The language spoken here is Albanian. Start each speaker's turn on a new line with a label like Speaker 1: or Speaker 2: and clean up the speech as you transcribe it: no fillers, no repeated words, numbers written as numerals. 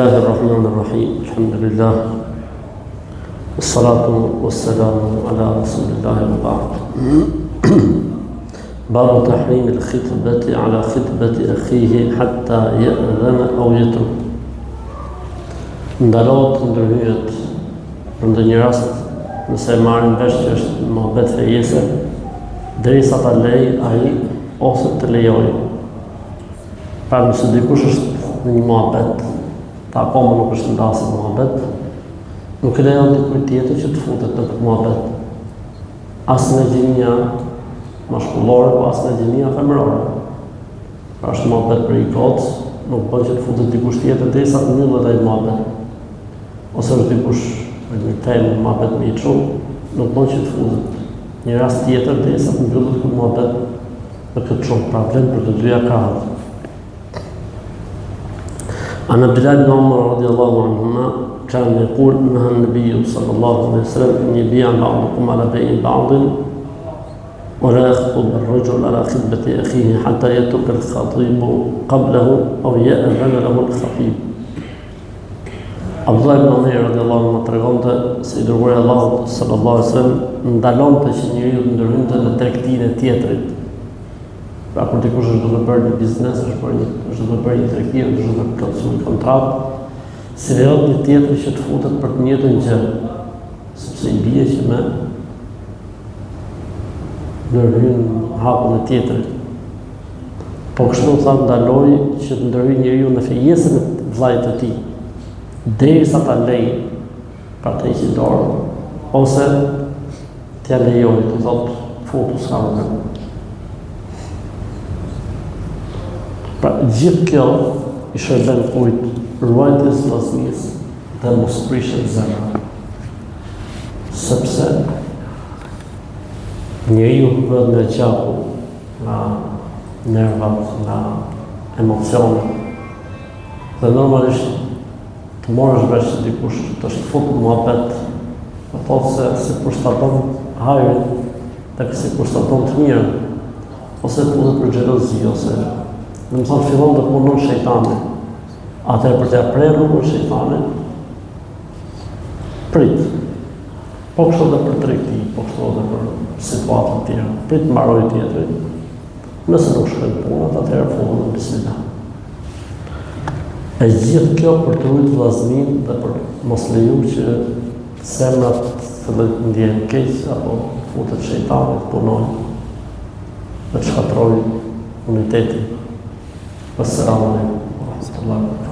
Speaker 1: الله الرحمن الرحيم الحمد لله والصلاة والسلام على رسول الله وبعد. باب تحريم الخطبة على خطبة أخيه حتى يأذن أو يترك. Ndalohet ndërhyjet në ndonjë rast nëse marrin vesh që është mohabet fejese, derisa ta lej ai ose të lejojë. Pra nëse dikush është në një mohabet, ta akoma nuk është ndasë mohabet, nuk e lejon dikuj tjetër që të futet në këtë mohabet. As në gjinia mashkullore, po as në gjinia femërore. Pra është mohabet për i kocë, nuk bën që të futet dikush tjetër derisa të mbyllet ai mohabet. Ose është dikush me një temë mohabet me i çunë, nuk bën që të futet një rast tjetër derisa të mbyllet këtë mohabet në këtë çunë. Pra vlen për të dyja krahat. عن عبد الله بن عمر رضي الله عنهما كان يقول نهى النبي صلى الله عليه وسلم أن يبيع بعضكم على بيع بعض ولا يخطب الرجل على خطبة أخيه حتى يترك الخطيب قبله أو يأذن له الخطيب. Abdullah ibn Umar radhiyallahu anhu tregonte se i dërguari i Allahut sallallahu alaihi wasallam ndalonte që njeriu të ndërhynte në tregtinë e tjetrit. Pra kur dikush është duke bërë një biznes, është duke bërë një tregti, është duke plotësuar një kontratë, si lejohet një tjetër që të futet për të njëjtën gjë, sepse i bie që me ndërhyn hapun e tjetrit. Po kështu thamë ndaloi që të ndërhyjë njeriu në fejesën e vllajt të tij, derisa ta lej pra të heqë dorë, ose t'ja lejojë, të thotë futu s'ka problem. Pra gjithë kjo i shërben kujt ruajtjes vllaznisë dhe mos prishet zemra. Sepse njeriu bëhet nga gjaku, nga nervat, nga emocionet. Dhe normalisht të morësh vesh që dikush të shfut në muhabet, të thotë se si përshtaton hajrin, tek si përshtaton të mirën, ose futet për xhelozi, ose në më thonë fillon të punon shejtani. Atëherë për t'ja prerë rrugën shejtanit, prit. Po kështu dhe për tregti, po kështu dhe për situata të tjera. Prit mbaroj tjetrin. Nëse nuk shkojnë punat, atëherë fillon në bismillah. E gjithë kjo për të ruajtur vllaznin dhe për mos leju që zemrat të ndjehen keq apo futet shejtani të punojë dhe të shkatrojë unitetin. Wassalamu alaikum warahmatullahi wabarakatuh.